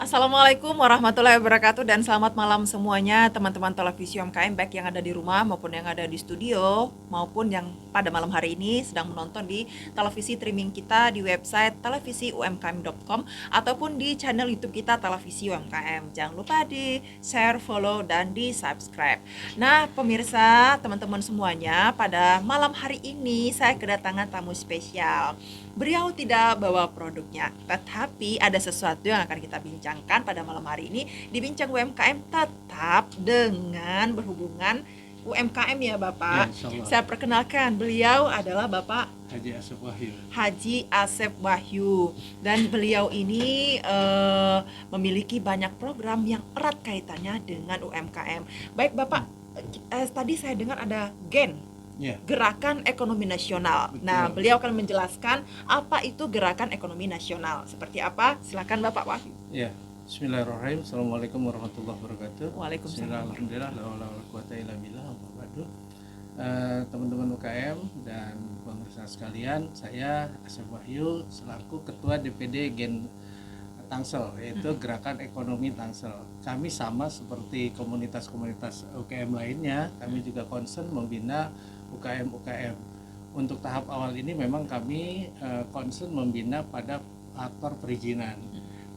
Assalamualaikum warahmatullahi wabarakatuh dan selamat malam semuanya teman-teman televisi UMKM baik yang ada di rumah maupun yang ada di studio maupun yang pada malam hari ini sedang menonton di televisi streaming kita di website televisiumkm.com ataupun di channel YouTube kita Televisi UMKM. Jangan lupa di share, follow dan di subscribe. Nah, pemirsa, teman-teman semuanya, pada malam hari ini saya kedatangan tamu spesial. Beliau tidak bawa produknya, tetapi ada sesuatu yang akan kita bincangkan pada malam hari ini di Bincang UMKM tetap dengan berhubungan UMKM ya Bapak. Ya, saya perkenalkan, beliau adalah Bapak Haji Asep Wahyu. Haji Asep Wahyu dan beliau ini memiliki banyak program yang erat kaitannya dengan UMKM. Baik Bapak, tadi saya dengar ada GEN. Ya. Gerakan Ekonomi Nasional. Betul. Nah, beliau akan menjelaskan apa itu Gerakan Ekonomi Nasional. Seperti apa? Silakan Bapak Wahyu. Ya. Bismillahirrahmanirrahim. Assalamualaikum warahmatullahi wabarakatuh. Waalaikumsalam. Alhamdulillah, la haula wala quwata illa billah. Teman-teman UKM dan pemirsa sekalian, saya Asep Wahyu selaku Ketua DPD Gen Tangsel, yaitu Gerakan Ekonomi Tangsel. Kami sama seperti komunitas-komunitas UKM lainnya, kami juga concern membina UKM. Untuk tahap awal ini memang kami concern membina pada faktor perizinan.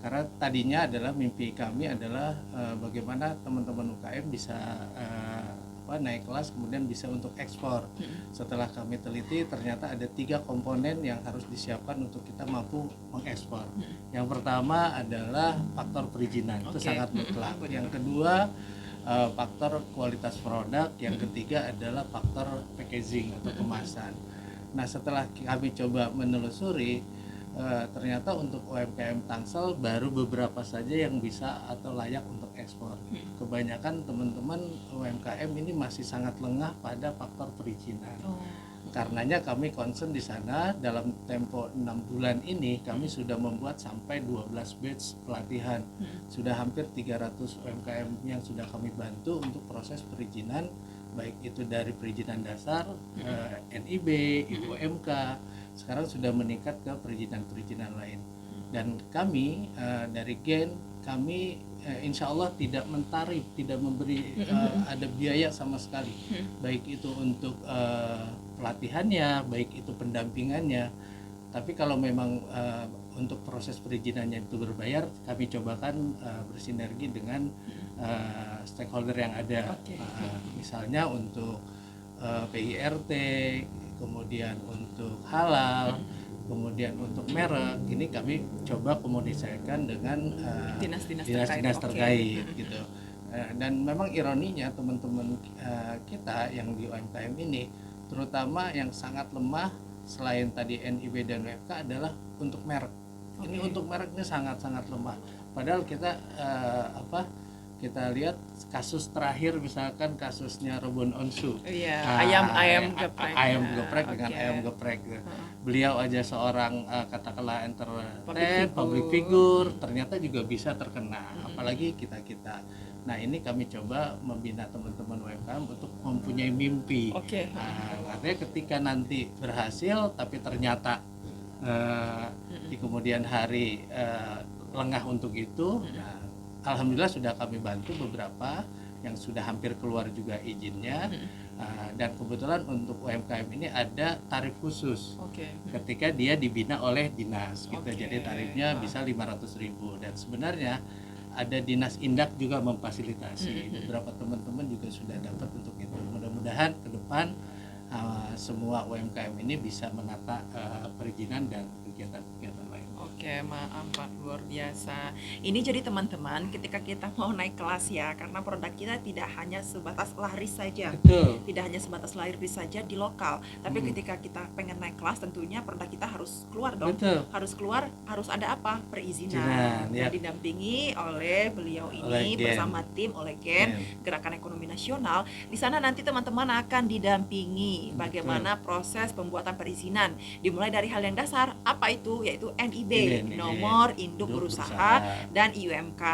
Karena tadinya adalah mimpi kami adalah bagaimana teman-teman UKM bisa naik kelas kemudian bisa untuk ekspor. Setelah kami teliti ternyata ada 3 komponen yang harus disiapkan untuk kita mampu mengekspor. Yang pertama adalah faktor perizinan, itu sangat mutlak. Yang kedua faktor kualitas produk, yang ketiga adalah faktor packaging atau kemasan. Nah, setelah kami coba menelusuri, ternyata untuk UMKM Tangsel baru beberapa saja yang bisa atau layak untuk ekspor. Kebanyakan teman-teman UMKM ini masih sangat lengah pada faktor perizinan. Karenanya kami concern di sana dalam tempo 6 bulan ini kami sudah membuat sampai 12 batch pelatihan. Sudah hampir 300 UMKM yang sudah kami bantu untuk proses perizinan, baik itu dari perizinan dasar, NIB, IUMK, sekarang sudah meningkat ke perizinan-perizinan lain. Dan kami dari Gen, kami insya Allah tidak mentarif, tidak memberi ada biaya sama sekali, baik itu untuk pelatihannya, baik itu pendampingannya. Tapi kalau memang untuk proses perizinannya itu berbayar, kami cobakan bersinergi dengan stakeholder yang ada. Misalnya untuk PIRT, kemudian untuk halal, kemudian untuk merek, ini kami coba komunikasikan dengan dinas-dinas terkait gitu. Dan memang ironinya teman-teman kita yang di UMKM ini, terutama yang sangat lemah selain tadi NIB dan WFK adalah untuk merek. Ini untuk merek ini sangat-sangat lemah. Padahal kita kita lihat kasus terakhir misalkan kasusnya Rebon Onsu. Iya, ayam geprek dengan ayam geprek. Beliau aja seorang katakanlah entertain, public figure, ternyata juga bisa terkena, apalagi kita-kita. Nah, ini kami coba membina teman-teman UMKM untuk mempunyai mimpi. Artinya ketika nanti berhasil tapi ternyata di kemudian hari lengah untuk itu, alhamdulillah sudah kami bantu beberapa yang sudah hampir keluar juga izinnya. Dan kebetulan untuk UMKM ini ada tarif khusus ketika dia dibina oleh dinas gitu. Jadi tarifnya bisa 500.000 dan sebenarnya ada dinas indak juga memfasilitasi. Beberapa teman-teman juga sudah dapat untuk itu. Mudah-mudahan ke depan semua UMKM ini bisa menata perizinan dan kegiatan-kegiatan lain. Maaf Pak, luar biasa. Ini jadi teman-teman ketika kita mau naik kelas ya, karena produk kita tidak hanya sebatas laris saja. Betul. Tidak hanya sebatas laris saja di lokal, tapi ketika kita pengen naik kelas tentunya produk kita harus keluar dong. Betul. Harus keluar, harus ada apa? Perizinan. Dan didampingi oleh beliau ini bersama tim oleh Gen Gerakan Ekonomi Nasional. Di sana nanti teman-teman akan didampingi bagaimana proses pembuatan perizinan. Dimulai dari hal yang dasar, apa itu? Yaitu NIB, nomor induk berusaha, dan IUMK.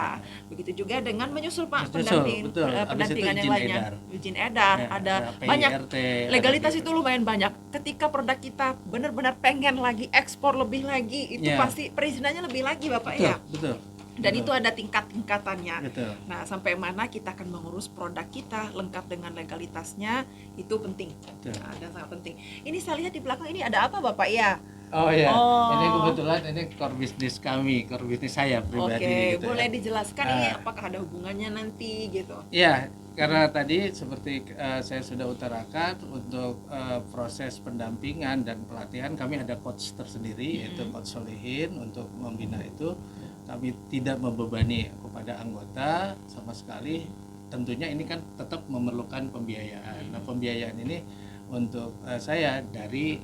Begitu juga dengan menyusul Pak pendampingan yang lainnya, izin edar, ada banyak legalitas itu lumayan banyak. Ketika produk kita benar-benar pengen lagi ekspor lebih lagi, itu pasti perizinannya lebih lagi Bapak. Betul. Dan Betul. itu ada tingkat-tingkatannya. Betul. Nah, sampai mana kita akan mengurus produk kita lengkap dengan legalitasnya, itu penting. Betul. Nah, dan sangat penting. Ini saya lihat di belakang ini ada apa, Bapak ya? Oh ya, ini Oh. kebetulan ini core bisnis kami, core bisnis saya pribadi. Oke, gitu boleh ya. dijelaskan ini apakah ada hubungannya nanti gitu? Ya, karena tadi seperti saya sudah utarakan untuk proses pendampingan dan pelatihan kami ada coach tersendiri yaitu Coach Solihin untuk membina itu. Kami tidak membebani kepada anggota sama sekali. Tentunya ini kan tetap memerlukan pembiayaan. Nah, pembiayaan ini untuk saya dari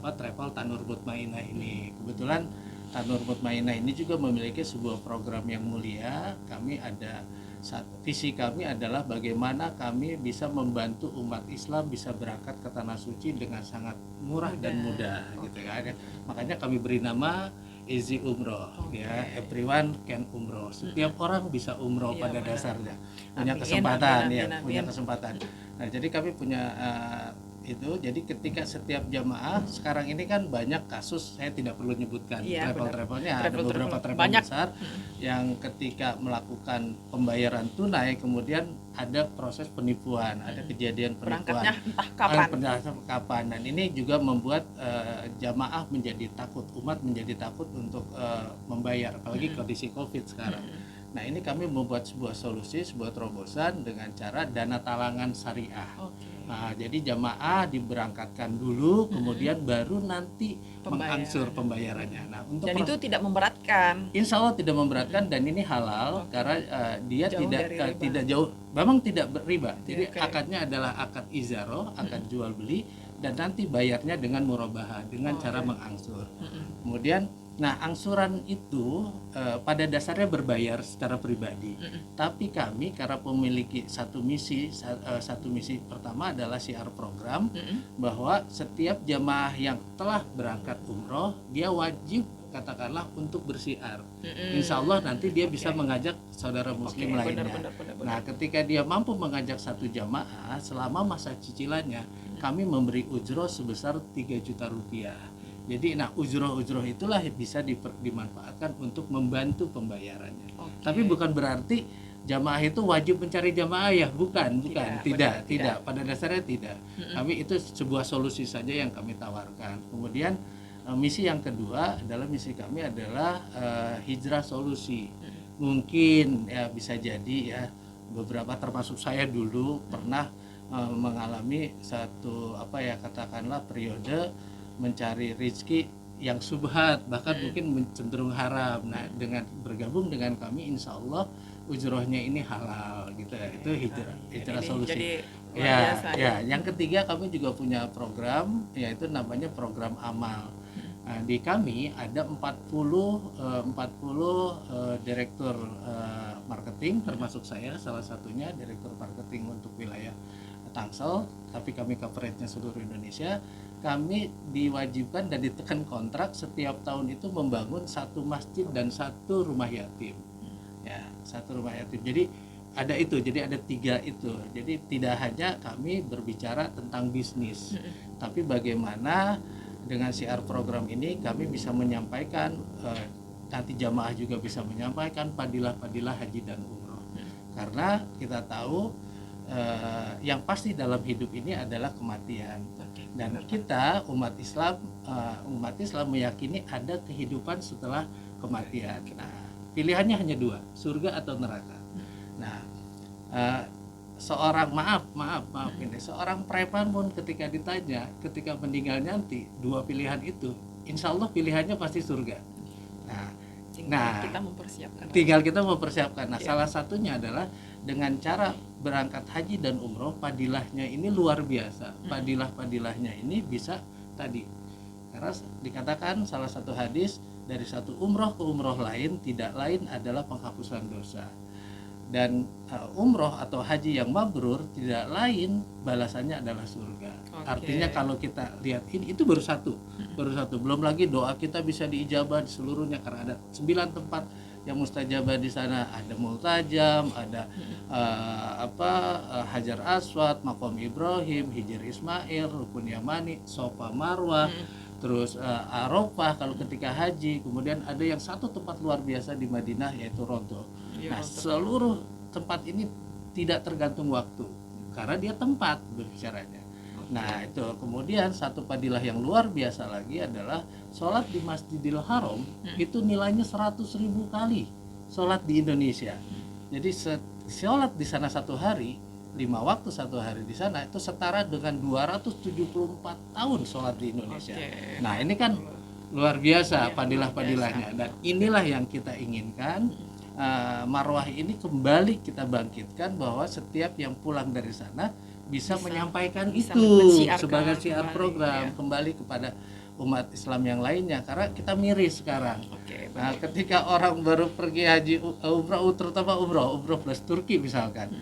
Travel Tanur Mutmainah ini. Kebetulan Tanur Mutmainah ini juga memiliki sebuah program yang mulia. Kami ada visi kami adalah bagaimana kami bisa membantu umat Islam bisa berangkat ke tanah suci dengan sangat murah dan mudah gitu kan. Makanya kami beri nama Easy Umroh ya, everyone can umroh. Setiap orang bisa umroh pada dasarnya. Punya kesempatan punya kesempatan. Nah, jadi kami punya itu, jadi ketika setiap jamaah sekarang ini kan banyak kasus, saya tidak perlu nyebutkan travel-travelnya, ada beberapa travel besar yang ketika melakukan pembayaran tunai kemudian ada proses penipuan, ada kejadian penipuan entah kapan, dan ini juga membuat jamaah menjadi takut, umat menjadi takut untuk membayar, apalagi kondisi COVID sekarang. Nah, ini kami membuat sebuah solusi, sebuah terobosan dengan cara dana talangan syariah. Nah, jadi jamaah diberangkatkan dulu, kemudian baru nanti mengangsur pembayarannya. Nah, untuk dan itu tidak memberatkan. Insya Allah tidak memberatkan dan ini halal karena dia tidak jauh, memang tidak riba. Jadi akadnya adalah akad izaroh, akad jual beli, dan nanti bayarnya dengan murabahah, dengan cara mengangsur. Kemudian nah, angsuran itu pada dasarnya berbayar secara pribadi. Tapi kami karena memiliki satu misi pertama adalah syiar program bahwa setiap jamaah yang telah berangkat umroh dia wajib katakanlah untuk bersiar. Insya Allah nanti dia bisa mengajak saudara muslim lainnya. Nah, ketika dia mampu mengajak satu jamaah selama masa cicilannya, kami memberi ujroh sebesar 3 juta rupiah. Jadi ujroh itulah bisa dimanfaatkan untuk membantu pembayarannya. Tapi bukan berarti jamaah itu wajib mencari jamaah ya, bukan. Tidak. Pada dasarnya tidak. Kami itu sebuah solusi saja yang kami tawarkan. Kemudian misi yang kedua adalah misi kami adalah hijrah solusi. Mungkin ya bisa jadi ya beberapa termasuk saya dulu pernah mengalami satu katakanlah periode mencari rezeki yang subhat, bahkan mungkin cenderung haram. Nah, dengan bergabung dengan kami insya Allah ujrohnya ini halal gitu ya. Itu hijrah solusi. Ya, yang ketiga kami juga punya program yaitu namanya program amal. Nah, di kami ada 40 direktur marketing, termasuk saya salah satunya direktur marketing untuk wilayah Tangsel, tapi kami coveragenya seluruh Indonesia. Kami diwajibkan dan ditekan kontrak setiap tahun itu membangun satu masjid dan satu rumah yatim. Ya, satu rumah yatim. Jadi ada 3 itu. Jadi tidak hanya kami berbicara tentang bisnis, tapi bagaimana dengan syiar program ini kami bisa menyampaikan, nanti jamaah juga bisa menyampaikan padilah-padilah haji dan umroh. Karena kita tahu yang pasti dalam hidup ini adalah kematian. Dan kita umat Islam meyakini ada kehidupan setelah kematian. Nah, pilihannya hanya 2, surga atau neraka. Nah, seorang preman pun ketika ditanya, ketika meninggal nanti 2 pilihan itu, insya Allah pilihannya pasti surga. Tinggal kita mempersiapkan. Nah, salah satunya adalah dengan cara berangkat haji dan umroh, padilahnya ini luar biasa. Padilahnya ini bisa tadi, karena dikatakan salah satu hadis, dari satu umroh ke umroh lain tidak lain adalah penghapusan dosa. Dan umroh atau haji yang mabrur tidak lain balasannya adalah surga. Artinya kalau kita lihat ini itu baru satu, belum lagi doa kita bisa diijabah di seluruhnya karena ada 9 tempat yang mustajabah di sana. Ada Multajam, ada Hajar Aswad, Maqam Ibrahim, Hijr Ismail, Rukun Yamani, Sofa Marwah, terus Arafah kalau ketika haji, kemudian ada yang satu tempat luar biasa di Madinah yaitu Rodo. Iya, Nah, Rodo. seluruh tempat ini tidak tergantung waktu karena dia tempat berbicaranya. Nah, itu kemudian satu fadilah yang luar biasa lagi adalah sholat di Masjidil Haram itu nilainya 100.000 kali sholat di Indonesia. Jadi sholat di sana satu hari, 5 waktu satu hari di sana itu setara dengan 274 tahun sholat di Indonesia. Oke. Nah, ini kan luar biasa Iya, fadilah-fadilahnya, dan inilah yang kita inginkan. Marwah ini kembali kita bangkitkan bahwa setiap yang pulang dari sana bisa menyampaikan bisa itu mensiarkan sebagai siar kembali, program iya. kembali kepada umat Islam yang lainnya, karena kita miris sekarang. Oke, Nah, ketika orang baru pergi haji umroh, terutama umroh plus Turki misalkan,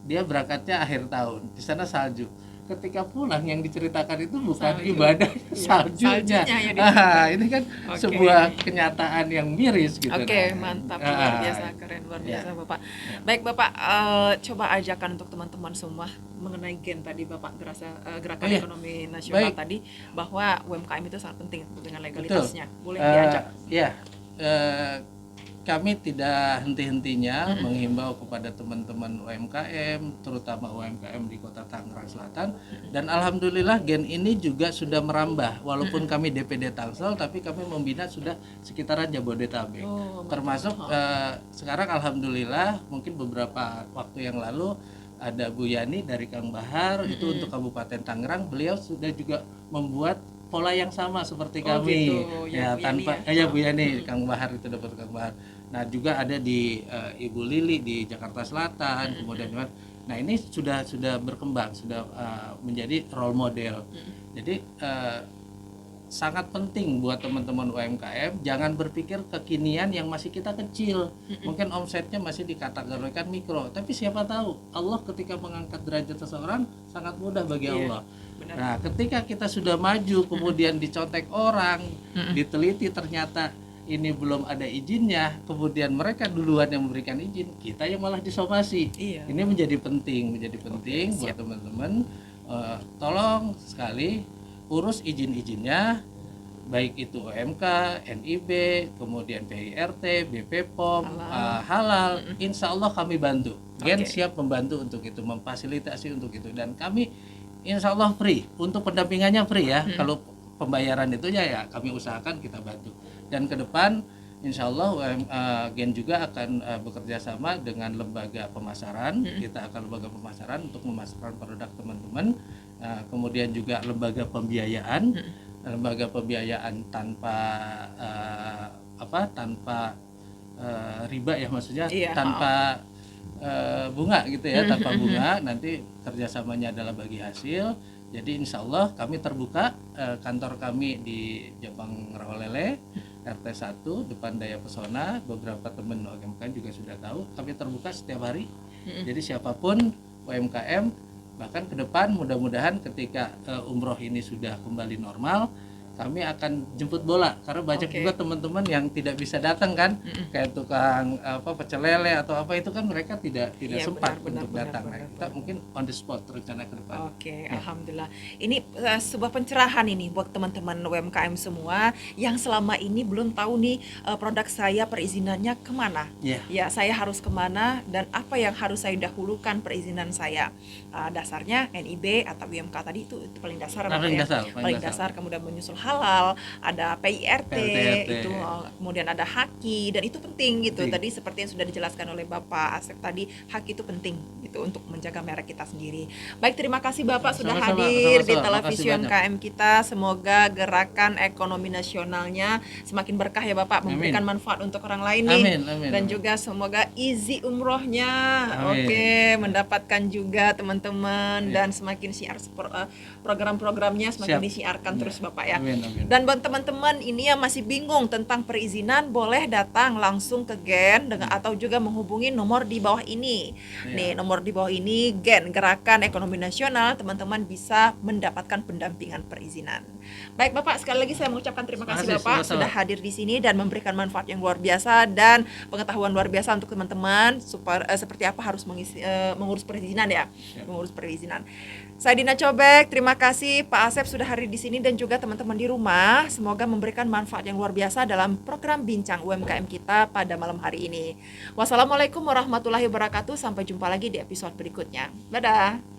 dia berangkatnya akhir tahun, di sana salju. Ketika pulang yang diceritakan itu bukan Salju. ibadah, Iya, saljunya. saljunya yang diceritakan. Ini kan Oke. sebuah kenyataan yang miris gitu. Oke, Nah, mantap, luar biasa, itu. keren, luar Ya. biasa Bapak. Baik Bapak, coba ajarkan untuk teman-teman semua mengenai gen tadi Bapak, gerakan Oh, iya. ekonomi nasional Baik. tadi, bahwa UMKM itu sangat penting dengan legalitasnya. Boleh diajak? Ya, kami tidak henti-hentinya menghimbau kepada teman-teman UMKM, terutama UMKM di Kota Tangerang Selatan, dan alhamdulillah gen ini juga sudah merambah. Walaupun kami DPD Tangsel, tapi kami membina sudah sekitaran Jabodetabek. Oh, mantap. Termasuk sekarang alhamdulillah mungkin beberapa waktu yang lalu ada Bu Yani dari Kang Bahar itu untuk Kabupaten Tangerang, beliau sudah juga membuat pola yang sama seperti Oh, kami gitu. Ya, Bu Yani tanpa ya. Bu Yani, Kang Bahar itu dapat Kang Bahar. Nah, juga ada di Ibu Lili di Jakarta Selatan, kemudian nah ini sudah berkembang, sudah menjadi role model. Jadi sangat penting buat teman-teman UMKM jangan berpikir kekinian yang masih kita kecil. Mungkin omsetnya masih dikategorikan mikro, tapi siapa tahu Allah ketika mengangkat derajat seseorang sangat mudah bagi Iya, Allah. benar. Nah, ketika kita sudah maju kemudian dicontek orang, diteliti ternyata ini belum ada izinnya, kemudian mereka duluan yang memberikan izin, kita yang malah disomasi. Iya. Ini menjadi penting buat siap. teman-teman. Tolong sekali urus izin-izinnya, baik itu OMK, NIB, kemudian PIRT, BP POM, halal. Insya Allah kami bantu. Gen Oke. siap membantu untuk itu, memfasilitasi untuk itu, dan kami insya Allah free untuk pendampingannya, free ya. Kalau pembayaran itu ya kami usahakan kita bantu. Dan ke depan insya Allah Gen juga akan bekerja sama dengan lembaga pemasaran. Kita akan lembaga pemasaran untuk memasarkan produk teman-teman. Kemudian juga lembaga pembiayaan, tanpa tanpa riba ya, maksudnya Iya, tanpa bunga gitu ya, tanpa bunga. Nanti kerjasamanya adalah bagi hasil. Jadi insya Allah kami terbuka, kantor kami di Jabang Rawalele, RT 1 depan Daya Pesona. Beberapa teman UMKM juga sudah tahu, kami terbuka setiap hari. Jadi siapapun UMKM, bahkan ke depan mudah-mudahan ketika umroh ini sudah kembali normal, kami akan jemput bola, karena banyak Oke. juga teman-teman yang tidak bisa datang kan, kayak tukang pecel lele atau apa, itu kan mereka tidak Iya, sempat benar, untuk benar, datang. benar, Nah, kita mungkin on the spot rencana ke depan. Oke, alhamdulillah. Ini sebuah pencerahan ini buat teman-teman UMKM semua yang selama ini belum tahu nih produk saya perizinannya kemana. Iya. Ya, saya harus kemana dan apa yang harus saya dahulukan perizinan saya. Dasarnya NIB atau UMK tadi itu paling dasar, Paling Bapak ya. dasar, paling Paling dasar. Kemudian menyusul halal, ada PIRT, PIRT. itu kemudian ada haki, dan itu penting gitu. Penting. Tadi seperti yang sudah dijelaskan oleh Bapak Asep tadi, haki itu penting gitu untuk menjaga merek kita sendiri. Baik, terima kasih Bapak sudah Sama-sama, hadir di sama-sama. televisi Makasih banyak. UMKM kita. Semoga gerakan ekonomi nasionalnya semakin berkah ya Bapak, memberikan manfaat untuk orang lain nih. Amin, amin, Dan amin. juga semoga easy umrohnya. Amin. Oke, mendapatkan juga teman-teman Ya. dan semakin siar program-programnya semakin Siap. disiarkan terus Bapak ya. Amin, Amin, amin. Dan buat teman-teman ini yang masih bingung tentang perizinan, boleh datang langsung ke Gen atau juga menghubungi nomor di bawah ini. Nih, nomor di bawah ini Gen, Gerakan Ekonomi Nasional, teman-teman bisa mendapatkan pendampingan perizinan. Baik Bapak, sekali lagi saya mengucapkan terima kasih Bapak sudah hadir di sini dan memberikan manfaat yang luar biasa dan pengetahuan luar biasa untuk teman-teman seperti apa harus mengurus perizinan ya. Mengurus perizinan. Saya Dina Cobek, terima kasih Pak Asep sudah hadir di sini dan juga teman-teman di rumah. Semoga memberikan manfaat yang luar biasa dalam program Bincang UMKM kita pada malam hari ini. Wassalamualaikum warahmatullahi wabarakatuh. Sampai jumpa lagi di episode berikutnya. Dadah.